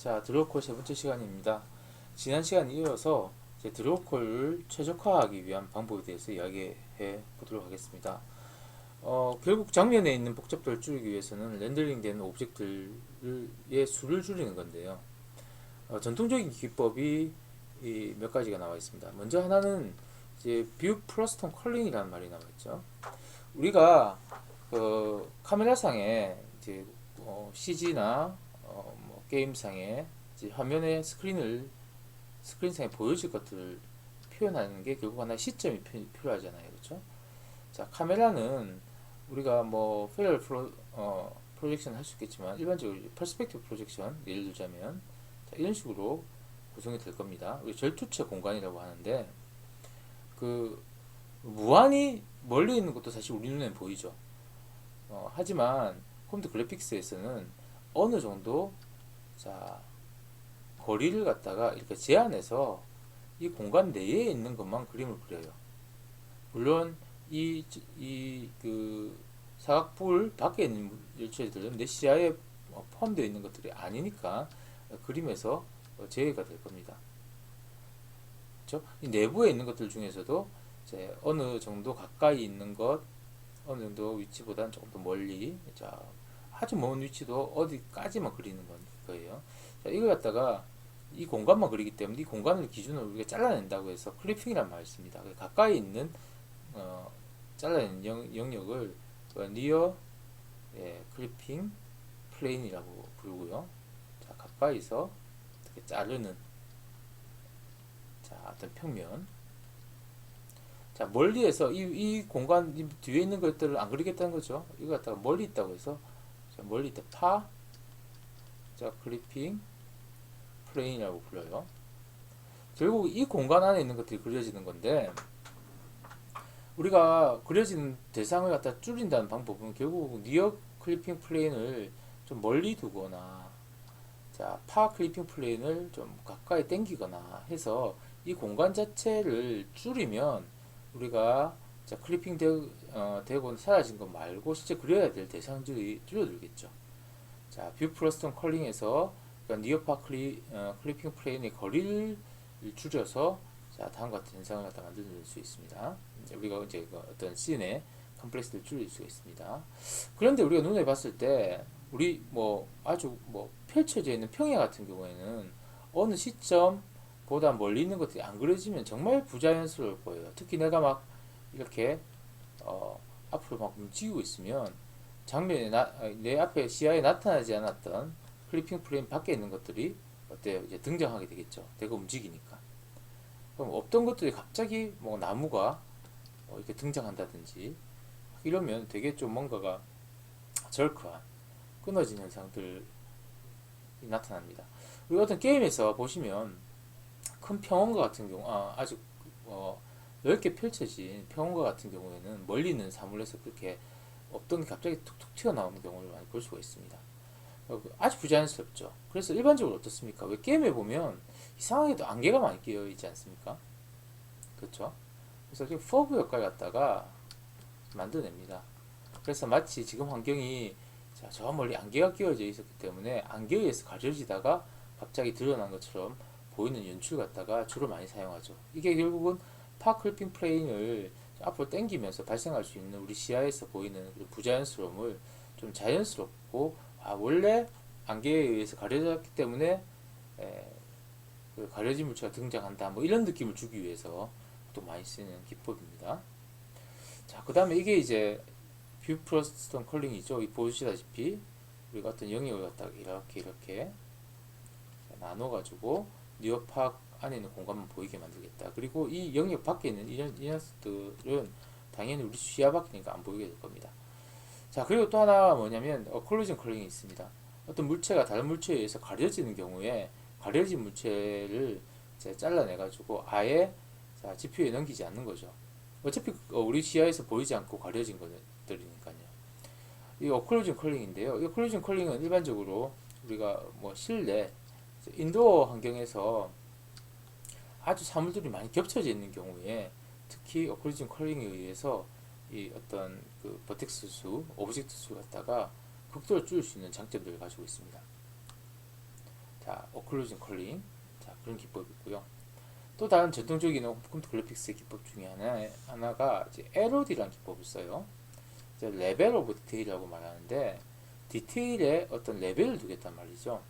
자, 드로우콜 세 번째 시간입니다. 지난 시간 이어서 이제 드로우콜을 최적화하기 위한 방법에 대해서 이야기해 보도록 하겠습니다. 결국 장면에 있는 복잡도를 줄이기 위해서는 렌더링된 오브젝트의 수를 줄이는 건데요. 전통적인 기법이 이 몇 가지가 나와 있습니다. 먼저 하나는 이제 뷰 플러스톤 컬링이라는 말이 나와 있죠. 우리가 카메라상에 이제 CG나 뭐 게임상에 이제 화면에 스크린상에 보여질 것들을 표현하는 게 결국 하나의 시점이 필요하잖아요, 그렇죠? 자, 카메라는 우리가 뭐 페럴 프로젝션 할 수 있겠지만 일반적으로 퍼스펙티브 프로젝션 예를 들자면 자, 이런 식으로 구성이 될 겁니다. 우리 절투체 공간이라고 하는데 그 무한히 멀리 있는 것도 사실 우리 눈에는 보이죠. 하지만 컴퓨터 그래픽스에서는 어느 정도 자 거리를 갖다가 이렇게 제한해서 이 공간 내에 있는 것만 그림을 그려요. 물론 그 사각뿔 밖에 있는 일체들은 내 시야에 포함되어 있는 것들이 아니니까 그림에서 제외가 될 겁니다. 그렇죠? 이 내부에 있는 것들 중에서도 이제 어느 정도 가까이 있는 것, 어느 정도 위치보다는 조금 더 멀리, 자 아주 먼 위치도 어디까지만 그리는 거예요. 자, 이걸 갖다가 이 공간만 그리기 때문에 이 공간을 기준으로 우리가 잘라낸다고 해서 클리핑이라는 말이 있습니다. 가까이 있는 잘라낸 영역을 니어 클리핑 플레인이라고 부르고요. 자, 가까이서 이렇게 자르는 자, 어떤 평면. 자, 멀리에서 이 공간 이 뒤에 있는 것들을 안 그리겠다는 거죠. 이거 갖다가 멀리 있다고 해서 자, 멀리 있다 자, 클리핑 플레인이라고 불러요. 결국 이 공간 안에 있는 것들이 그려지는 건데 우리가 그려지는 대상을 갖다 줄인다는 방법은 결국 니어 클리핑 플레인을 좀 멀리 두거나 자, 파 클리핑 플레인을 좀 가까이 당기거나 해서 이 공간 자체를 줄이면 우리가 자, 클리핑 되고 사라진 것 말고 실제 그려야 될 대상들이 줄어들겠죠. 자, 뷰 플러스톤 컬링에서 그러니까 니어파 클리핑 플레인의 거리를 줄여서 자, 다음과 같은 현상을 갖다 만들 수 있습니다. 우리가 이제 어떤 씬의 컴플렉스를 줄일 수가 있습니다. 그런데 우리가 눈에 봤을 때 우리 뭐 아주 뭐 펼쳐져 있는 평야 같은 경우에는 어느 시점보다 멀리 있는 것들이 안 그려지면 정말 부자연스러울 거예요. 특히 내가 막 이렇게 앞으로 막 움직이고 있으면 장면에 내 앞에 시야에 나타나지 않았던 클리핑 프레임 밖에 있는 것들이 어때요? 이제 등장하게 되겠죠. 내가 움직이니까. 그럼 없던 것들이 갑자기 뭐 나무가 이렇게 등장한다든지 이러면 되게 좀 뭔가가 절크한 끊어진 현상들이 나타납니다. 우리 어떤 게임에서 보시면 큰 평원과 같은 경우 아주 넓게 펼쳐진 평원과 같은 경우에는 멀리 있는 사물에서 그렇게 없던 게 갑자기 툭툭 튀어나오는 경우를 많이 볼 수가 있습니다. 아주 부자연스럽죠. 그래서 일반적으로 어떻습니까? 왜 게임에 보면 이상하게도 안개가 많이 끼어 있지 않습니까? 그렇죠? 그래서 지금 포브 효과를 갖다가 만들어냅니다. 그래서 마치 지금 환경이 자, 저 멀리 안개가 끼어져 있었기 때문에 안개에 의해서 가려지다가 갑자기 드러난 것처럼 보이는 연출 갖다가 주로 많이 사용하죠. 이게 결국은 파클핑 플레인을 앞으로 당기면서 발생할 수 있는 우리 시야에서 보이는 부자연스러움을 좀 자연스럽고 원래 안개에 의해서 가려졌기 때문에 그 가려진 물체가 등장한다 뭐 이런 느낌을 주기 위해서 또 많이 쓰는 기법입니다. 자, 그 다음에 이게 이제 뷰 플러스톤 컬링이죠. 보시다시피 우리가 어떤 영역을 갖다가 이렇게 나눠가지고 니어팍 안에 있는 공간만 보이게 만들겠다. 그리고 이 영역 밖에 있는 이 녀석들은 당연히 우리 시야 밖이니까 안 보이게 될 겁니다. 자, 그리고 또 하나 뭐냐면 컬루전 컬링이 있습니다. 어떤 물체가 다른 물체에 의해서 가려지는 경우에 가려진 물체를 잘라내가지고 아예 자, GPU에 넘기지 않는 거죠. 어차피 우리 시야에서 보이지 않고 가려진 것들이니까요. 이 오클루전 컬링인데요. 이 오클루전 컬링은 일반적으로 우리가 뭐 실내 인도어 환경에서 아주 사물들이 많이 겹쳐져 있는 경우에 특히 오클루전 컬링에 의해서 이 어떤 그 버텍스 수, 오브젝트 수 갖다가 극도로 줄일 수 있는 장점들을 가지고 있습니다. 자, 오클루전 컬링, 자, 그런 기법이 있고요. 또 다른 전통적인 컴퓨터 그래픽스 기법 중에 하나가 이제 LOD라는 기법을 써요. 이제 레벨 오브 디테일이라고 말하는데, 디테일에 어떤 레벨을 두겠단 말이죠.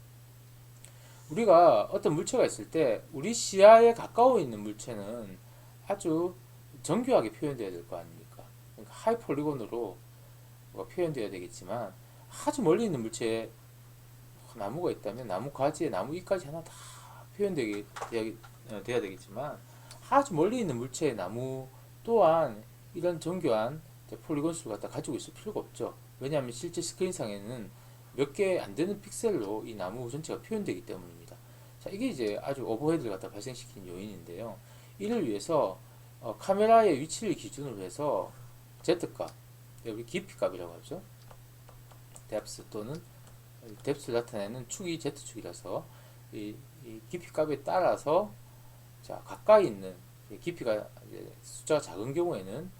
우리가 어떤 물체가 있을 때 우리 시야에 가까워 있는 물체는 아주 정교하게 표현되어야 될 거 아닙니까? 그러니까 하이 폴리곤으로 표현되어야 되겠지만, 아주 멀리 있는 물체에 나무가 있다면 나무 가지에 나무 잎까지 하나 다 돼야 되겠지만, 아주 멀리 있는 물체의 나무 또한 이런 정교한 폴리곤 수를 갖다 가지고 있을 필요가 없죠. 왜냐하면 실제 스크린상에는 몇 개 안 되는 픽셀로 이 나무 전체가 표현되기 때문입니다. 자, 이게 이제 아주 오버헤드를 갖다 발생시키는 요인인데요. 이를 위해서 카메라의 위치를 기준으로 해서 Z값, 여기 깊이값이라고 하죠. depth 또는 depth를 나타내는 축이 Z축이라서 이 깊이값에 따라서, 자, 가까이 있는 깊이가 숫자가 작은 경우에는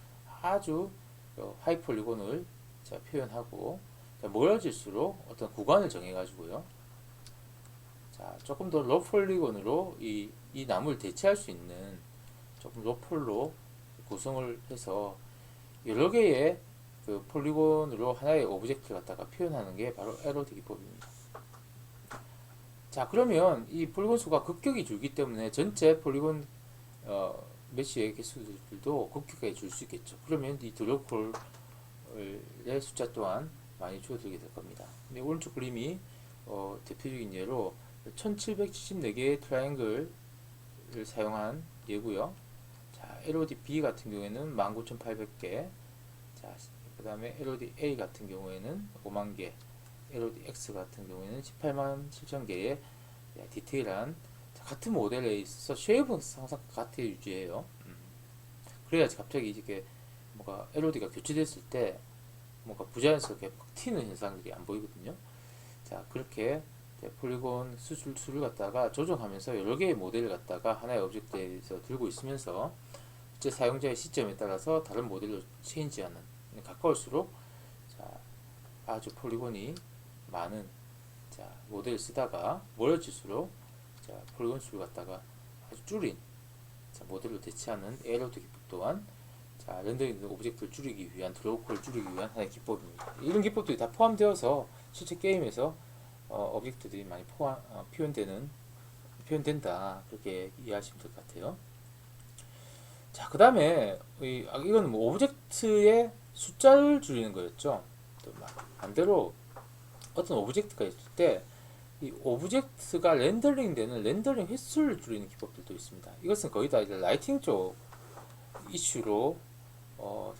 아주 하이 폴리곤을 표현하고, 멀어질수록 어떤 구간을 정해 가지고요. 자, 조금 더 로 폴리곤으로 이 나무를 대체할 수 있는 조금 로폴로 구성을 해서 여러 개의 그 폴리곤으로 하나의 오브젝트를 갖다가 표현하는 게 바로 LOD 기법입니다. 자, 그러면 이 폴리곤 수가 급격히 줄기 때문에 전체 폴리곤 메쉬의 개수들도 급격하게 줄 수 있겠죠. 그러면 이 드로우콜의 숫자 또한 많이 줄어들게 될 겁니다. 근데 오른쪽 그림이 대표적인 예로 1774개의 트라이앵글을 사용한 예고요. 자, LOD-B 같은 경우에는 19,800개, 자, 그 다음에 LOD-A 같은 경우에는 5만 개, LOD-X 같은 경우에는 18만 7천 개의 디테일한, 같은 모델에 있어서 쉐입은 항상 같게 유지해요. 그래야지 갑자기 이게 뭔가 LOD가 교체됐을 때 뭔가 부자연스럽게 막 튀는 현상들이 안 보이거든요. 자, 그렇게 폴리곤 수를 갖다가 조정하면서 여러 개의 모델을 갖다가 하나의 오브젝트에서 들고 있으면서 실제 사용자의 시점에 따라서 다른 모델로 체인지하는, 가까울수록 자, 아주 폴리곤이 많은, 자, 모델을 쓰다가 멀어질수록, 자, 폴리곤 수를 갖다가 아주 줄인, 자, 모델로 대체하는 LOD 기법 또한, 자, 렌더링 오브젝트를 줄이기 위한, 드로우콜을 줄이기 위한 하나의 기법입니다. 이런 기법들이 다 포함되어서 실제 게임에서 오브젝트들이 많이 표현된다, 그렇게 이해하시면 될 것 같아요. 자, 그 다음에 이건 뭐 오브젝트의 숫자를 줄이는 거였죠. 또 반대로 어떤 오브젝트가 있을 때 이 오브젝트가 렌더링 되는 렌더링 횟수를 줄이는 기법들도 있습니다. 이것은 거의 다 이제 라이팅 쪽 이슈로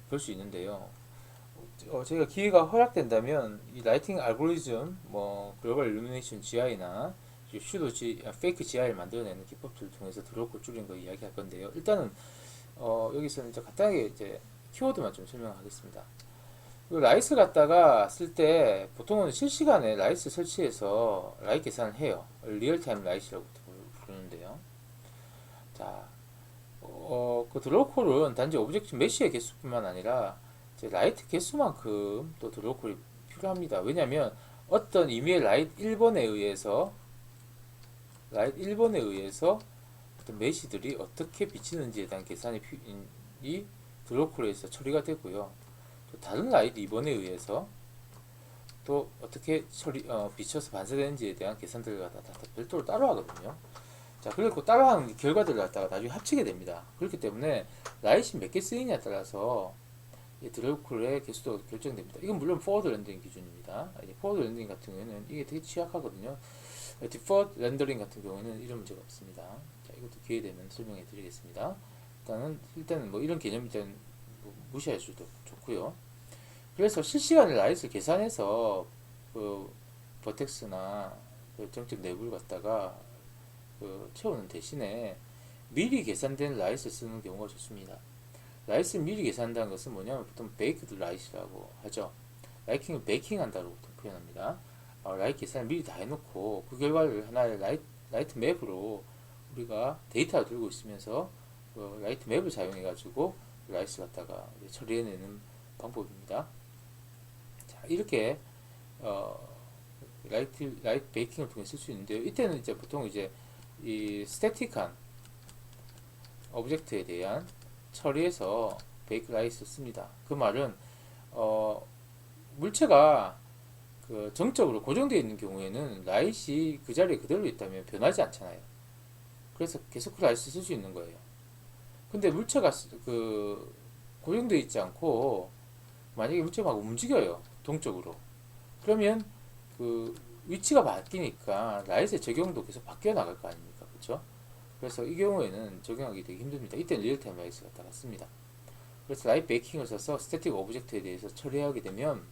볼 수 있는데요. 저희가 기회가 허락된다면 이 라이팅 알고리즘, 뭐 글로벌 일루미네이션 GI나 슈도 페이크 GI를 만들어내는 기법들을 통해서 드로우콜 줄이는 거 이야기할 건데요. 일단은 여기서는 이제 간단하게 이제 키워드만 좀 설명하겠습니다. 라이스 갖다가 쓸 때 보통은 실시간에 라이스 설치해서 라이트 계산을 해요. 리얼타임 라이트라고 부르는데요. 자, 그 드로우콜은 단지 오브젝트 메쉬의 개수뿐만 아니라 이제 라이트 개수만큼 또 드로우콜이 필요합니다. 왜냐하면 어떤 임의의 라이트 1번에 의해서 어떤 메쉬들이 어떻게 비치는지에 대한 계산이 드로우콜에서 처리가 되고요. 또 다른 라이트 2번에 의해서 또 어떻게 비춰서 반사되는지에 대한 계산들을 다 별도로 따로 하거든요. 자, 그리고 따라하는 결과들을 갖다가 나중에 합치게 됩니다. 그렇기 때문에 라이트 몇 개 쓰이냐에 따라서 드로우콜의 개수도 결정됩니다. 이건 물론 포워드 렌더링 기준입니다. 포워드 렌더링 같은 경우에는 이게 되게 취약하거든요. 디퍼트 렌더링 같은 경우에는 이런 문제가 없습니다. 자, 이것도 기회 되면 설명해 드리겠습니다. 일단은 뭐 이런 개념일 때는 뭐 무시할 수도 좋고요. 그래서 실시간에 라이트를 계산해서 그 버텍스나 그 정적 내부를 갖다가 채우는 대신에 미리 계산된 라이트를 쓰는 경우가 좋습니다. 라이트를 미리 계산한다는 것은 뭐냐면 보통 베이크드 라이트라고 하죠. 라이팅을 베이킹 한다고 표현합니다. 라이트 계산을 미리 다 해놓고 그 결과를 하나의 라이트 맵으로 우리가 데이터를 들고 있으면서 라이트 맵을 사용해 가지고 라이트 갖다가 처리해내는 방법입니다. 자, 이렇게 라이트 베이킹을 통해 쓸 수 있는데요. 이때는 이제 보통 이제 이 스태틱한 오브젝트에 대한 처리에서 베이크 라이트를 씁니다. 그 말은 어, 물체가 그 정적으로 고정되어 있는 경우에는 라이트이 그 자리에 그대로 있다면 변하지 않잖아요. 그래서 계속 그 라이트를 쓸 수 있는 거예요. 근데 물체가 그 고정되어 있지 않고 만약에 물체가 막 움직여요. 동적으로. 그러면 그 위치가 바뀌니까 라이트의 적용도 계속 바뀌어 나갈 거 아닙니까? 그렇죠? 그래서 이 경우에는 적용하기 되게 힘듭니다. 이때는 리얼타임 라이트가 따랐습니다. 그래서 라이트 베이킹을 써서 스태틱 오브젝트에 대해서 처리하게 되면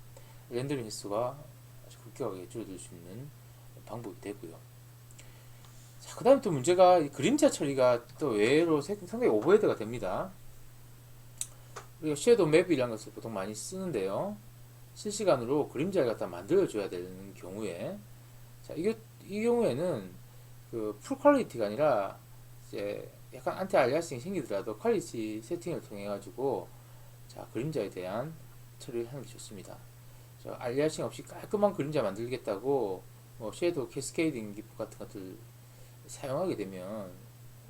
렌더링 횟수가 아주 급격하게 줄어들 수 있는 방법이 되고요. 자, 그 다음에 또 문제가 이 그림자 처리가 또 외로 상당히 오버헤드가 됩니다. 우리가 섀도우 맵이라는 것을 보통 많이 쓰는데요. 실시간으로 그림자를 갖다 만들어줘야 되는 경우에, 자, 이 경우에는 그 풀 퀄리티가 아니라 이제 약간 안티 알리아싱이 생기더라도 퀄리티 세팅을 통해 가지고 자, 그림자에 대한 처리를 하는 게 좋습니다. 알리아싱 없이 깔끔한 그림자 만들겠다고 뭐 섀도우 캐스케이딩 기법 같은 것들 사용하게 되면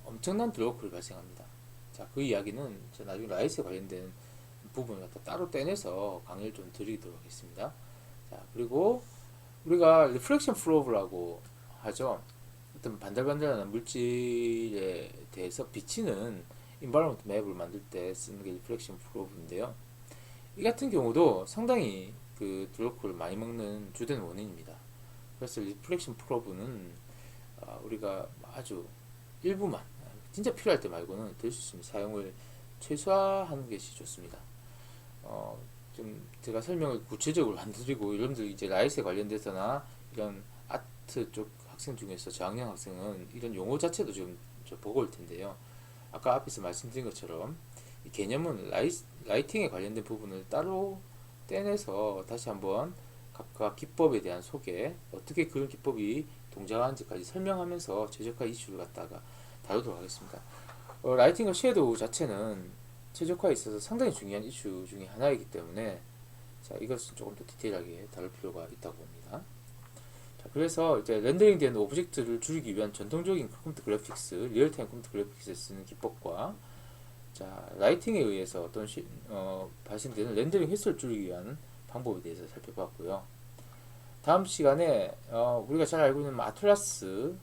엄청난 드로우클이 발생합니다. 자, 그 이야기는 저 나중에 라이트에 관련된 부분을 갖다 따로 떼내서 강의를 좀 드리도록 하겠습니다. 자, 그리고 우리가 리프렉션 프로브라고 하죠. 어떤 반들반들한 물질에 대해서 비치는 인바이러먼트 맵을 만들 때 쓰는 게 리프렉션 프로브인데요. 이 같은 경우도 상당히 그 드로우클을 많이 먹는 주된 원인입니다. 그래서 리프렉션 프로브는 우리가 아주 일부만 진짜 필요할 때 말고는 될 수 있으면 사용을 최소화하는 것이 좋습니다. 좀 제가 설명을 구체적으로 안 드리고 여러분들 이제 라이트에 관련돼서나 이런 아트 쪽 학생 중에서 저학년 학생은 이런 용어 자체도 좀 버거울 텐데요. 아까 앞에서 말씀드린 것처럼 이 개념은 라이팅에 관련된 부분을 따로 떼내서 다시 한번 각각 기법에 대한 소개, 어떻게 그런 기법이 동작하는지까지 설명하면서 최적화 이슈를 갖다가 다루도록 하겠습니다. 라이팅과 섀도우 자체는 최적화에 있어서 상당히 중요한 이슈 중에 하나이기 때문에 자, 이것은 조금 더 디테일하게 다룰 필요가 있다고 봅니다. 자, 그래서 이제 렌더링 된 오브젝트를 줄이기 위한 전통적인 컴퓨터 그래픽스, 리얼타임 컴퓨터 그래픽스에 쓰는 기법과 자, 라이팅에 의해서 발생되는 렌더링 횟수를 줄이기 위한 방법에 대해서 살펴봤고요. 다음 시간에 우리가 잘 알고 있는 아틀라스부터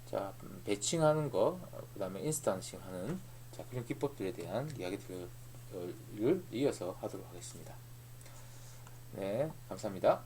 자, 배칭하는 거, 그 다음에 인스턴싱 하는 자, 그런 기법들에 대한 이야기들을 이어서 하도록 하겠습니다. 네, 감사합니다.